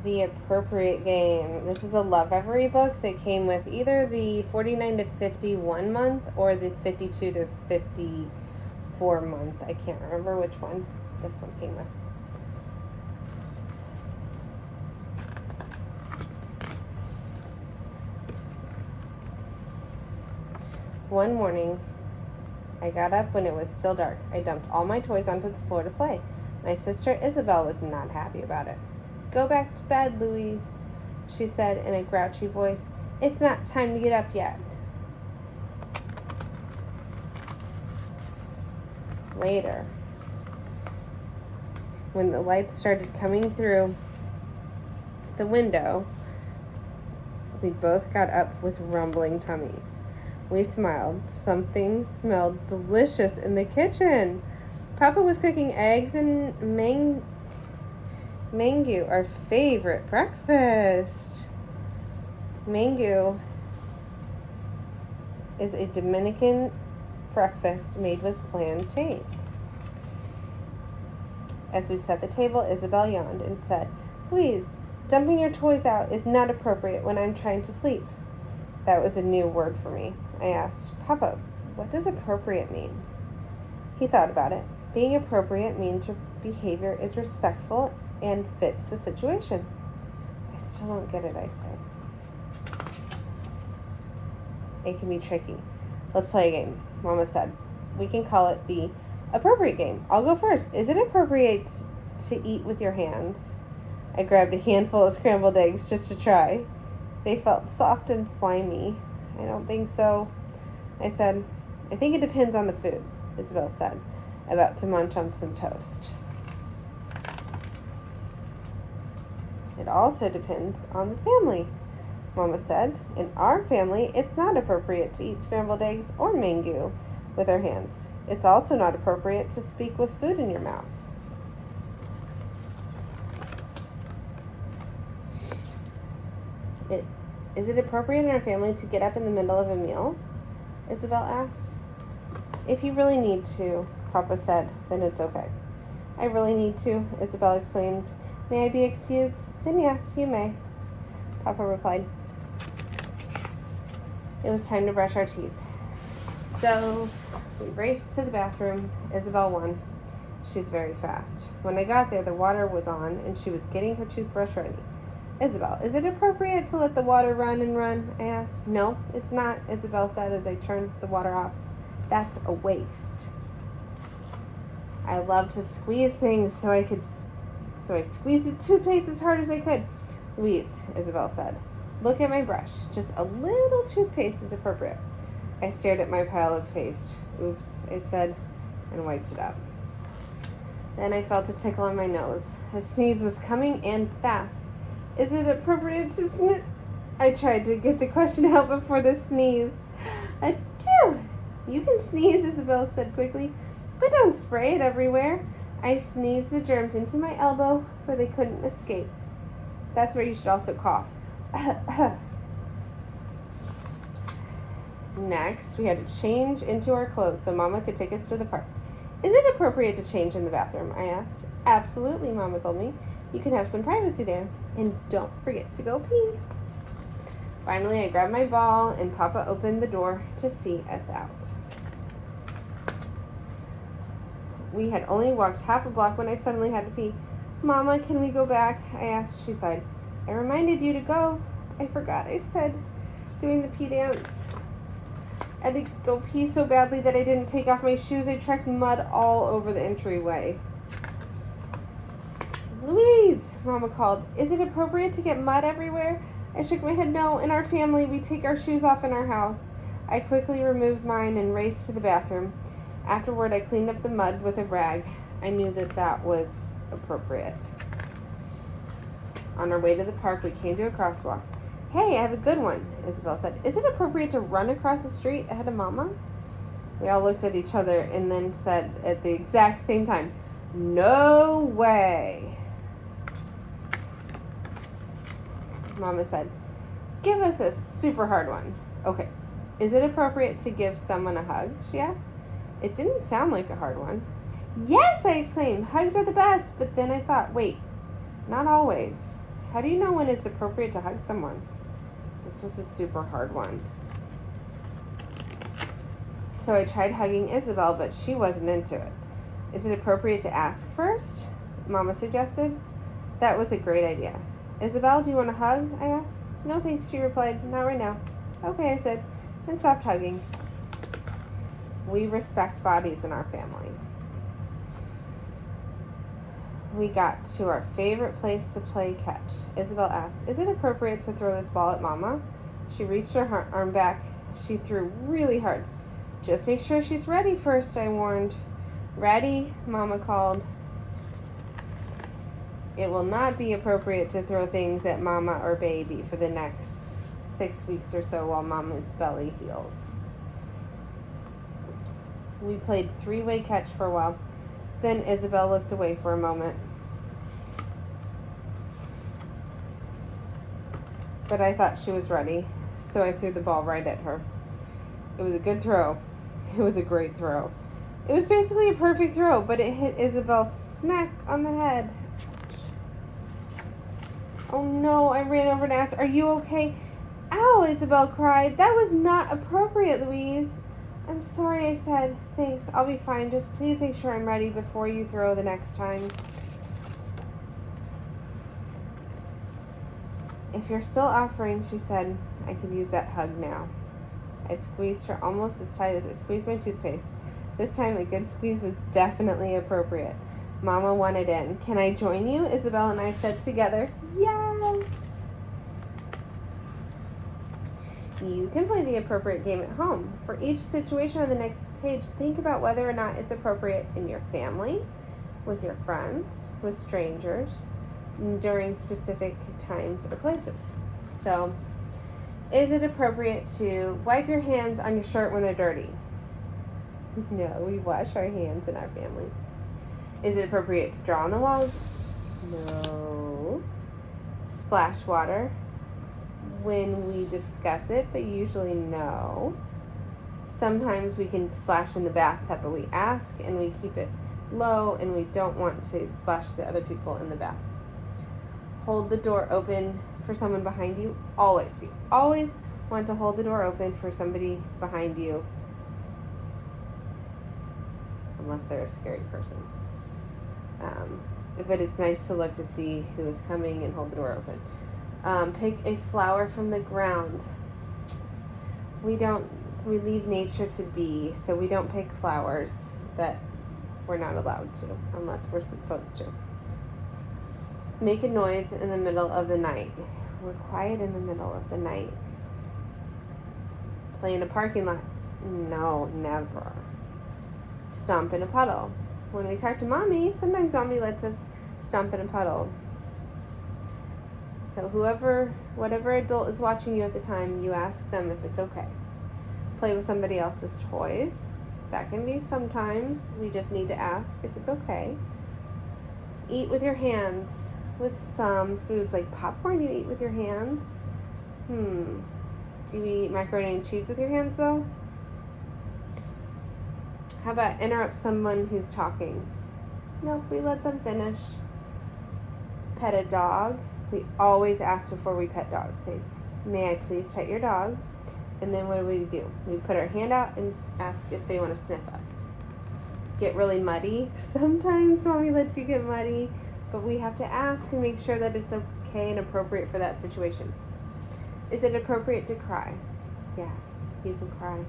The appropriate game. This is a Lovevery book that came with either the 49 to 51 month or the 52 to 54 month. I can't remember which one this one came with. One morning, I got up when it was still dark. I dumped all my toys onto the floor to play. My sister Isabel was not happy about it. "Go back to bed, Louise," she said in a grouchy voice. "It's not time to get up yet." Later, when the lights started coming through the window, we both got up with rumbling tummies. We smiled. Something smelled delicious in the kitchen. Papa was cooking eggs and mango, our favorite breakfast. Mango is a Dominican breakfast made with plantains. As we set the table, Isabel yawned and said, "Louise, dumping your toys out is not appropriate when I'm trying to sleep." That was a new word for me. I asked, "Papa, what does appropriate mean?" He thought about it. Being appropriate means your behavior is respectful and fits the situation. I still don't get it, I say. It can be tricky. Let's play a game, Mama said. We can call it the appropriate game. I'll go first. Is it appropriate to eat with your hands? I grabbed a handful of scrambled eggs just to try. They felt soft and slimy. I don't think so, I said. I think it depends on the food, Isabel said, about to munch on some toast. It also depends on the family, Mama said. In our family, it's not appropriate to eat scrambled eggs or mango with our hands. It's also not appropriate to speak with food in your mouth. Is it appropriate in our family to get up in the middle of a meal? Isabel asked. If you really need to, Papa said, then it's okay. I really need to, Isabel exclaimed. May I be excused? Then yes, you may, Papa replied. It was time to brush our teeth. So we raced to the bathroom. Isabel won. She's very fast. When I got there, the water was on, and she was getting her toothbrush ready. Isabel, is it appropriate to let the water run and run? I asked. No, it's not, Isabel said as I turned the water off. That's a waste. I love to squeeze things, so I squeezed the toothpaste as hard as I could. Louise, Isabel said, look at my brush. Just a little toothpaste is appropriate. I stared at my pile of paste. Oops, I said, and wiped it up. Then I felt a tickle on my nose. A sneeze was coming, and fast. Is it appropriate to sneeze? I tried to get the question out before the sneeze. Achoo! You can sneeze, Isabel said quickly, but don't spray it everywhere. I sneezed the germs into my elbow where they couldn't escape. That's where you should also cough. Next, we had to change into our clothes so Mama could take us to the park. Is it appropriate to change in the bathroom? I asked. Absolutely, Mama told me. You can have some privacy there. And don't forget to go pee. Finally, I grabbed my ball and Papa opened the door to see us out. We had only walked half a block when I suddenly had to pee. Mama, can we go back? I asked. She sighed. I reminded you to go. I forgot, I said, doing the pee dance. I had to go pee so badly that I didn't take off my shoes. I tracked mud all over the entryway. Louise, Mama called. Is it appropriate to get mud everywhere? I shook my head. No, in our family, we take our shoes off in our house. I quickly removed mine and raced to the bathroom. Afterward, I cleaned up the mud with a rag. I knew that was appropriate. On our way to the park, we came to a crosswalk. Hey, I have a good one, Isabel said. Is it appropriate to run across the street ahead of Mama? We all looked at each other and then said at the exact same time, no way. Mama said, give us a super hard one. Okay, is it appropriate to give someone a hug? She asked. It didn't sound like a hard one. Yes, I exclaimed. Hugs are the best. But then I thought, wait, not always. How do you know when it's appropriate to hug someone? This was a super hard one. So I tried hugging Isabel, but she wasn't into it. Is it appropriate to ask first? Mama suggested. That was a great idea. Isabel, do you want a hug? I asked. No thanks, she replied. Not right now. Okay, I said, and stopped hugging. We respect bodies in our family. We got to our favorite place to play catch. Isabel asked, is it appropriate to throw this ball at Mama? She reached her arm back. She threw really hard. Just make sure she's ready first, I warned. Ready? Mama called. It will not be appropriate to throw things at Mama or baby for the next 6 weeks or so while Mama's belly heals. We played three-way catch for a while. Then Isabel looked away for a moment. But I thought she was ready, so I threw the ball right at her. It was a good throw. It was a great throw. It was basically a perfect throw, but it hit Isabel smack on the head. Oh no, I ran over and asked, are you okay? Ow, Isabel cried. That was not appropriate, Louise. I'm sorry, I said. Thanks, I'll be fine. Just please make sure I'm ready before you throw the next time. If you're still offering, she said, I could use that hug now. I squeezed her almost as tight as I squeezed my toothpaste. This time, a good squeeze was definitely appropriate. Mama wanted in. Can I join you? Isabel and I said together, yes! You can play the appropriate game at home. For each situation on the next page, think about whether or not it's appropriate in your family, with your friends, with strangers, during specific times or places. So, is it appropriate to wipe your hands on your shirt when they're dirty? No, we wash our hands in our family. Is it appropriate to draw on the walls? No. Splash water when we discuss it, but usually no. Sometimes we can splash in the bathtub, but we ask and we keep it low and we don't want to splash the other people in the bath. Hold the door open for someone behind you. Always. You always want to hold the door open for somebody behind you. Unless they're a scary person. But it's nice to look to see who is coming and hold the door open. Pick a flower from the ground. We leave nature to be, so we don't pick flowers that we're not allowed to, unless we're supposed to. Make a noise in the middle of the night. We're quiet in the middle of the night. Play in a parking lot. No, never. Stomp in a puddle. When we talk to Mommy, sometimes Mommy lets us stomp in a puddle. So whatever adult is watching you at the time, you ask them if it's okay. Play with somebody else's toys. That can be sometimes. We just need to ask if it's okay. Eat with your hands. With some foods like popcorn, you eat with your hands. Do you eat macaroni and cheese with your hands, though? How about interrupt someone who's talking? No, we let them finish. Pet a dog. We always ask before we pet dogs. Say, may I please pet your dog? And then what do? We put our hand out and ask if they want to sniff us. Get really muddy. Sometimes Mommy lets you get muddy, but we have to ask and make sure that it's okay and appropriate for that situation. Is it appropriate to cry? Yes, you can cry.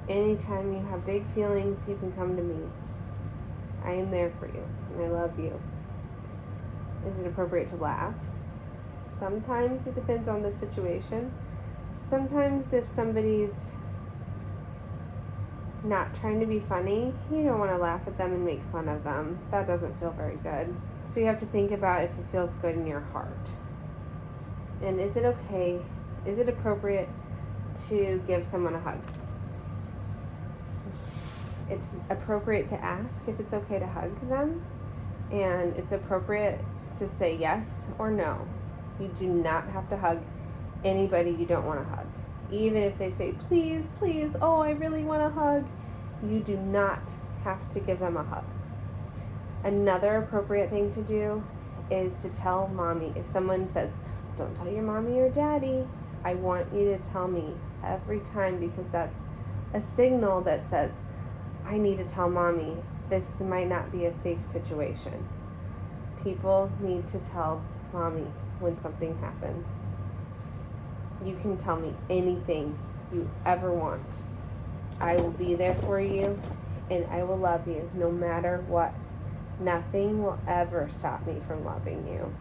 Anytime you have big feelings, you can come to me. I am there for you, and I love you. Is it appropriate to laugh? Sometimes it depends on the situation. Sometimes if somebody's not trying to be funny, you don't want to laugh at them and make fun of them. That doesn't feel very good. So you have to think about if it feels good in your heart. And is it appropriate to give someone a hug? It's appropriate to ask if it's okay to hug them, and it's appropriate to say yes or no. You do not have to hug anybody you don't want to hug. Even if they say, please, please, oh, I really want a hug, you do not have to give them a hug. Another appropriate thing to do is to tell mommy. If someone says, don't tell your mommy or daddy, I want you to tell me every time, because that's a signal that says, I need to tell mommy. This might not be a safe situation. People need to tell mommy when something happens. You can tell me anything you ever want. I will be there for you, and I will love you no matter what. Nothing will ever stop me from loving you.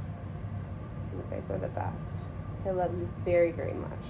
You guys are the best. I love you very, very much.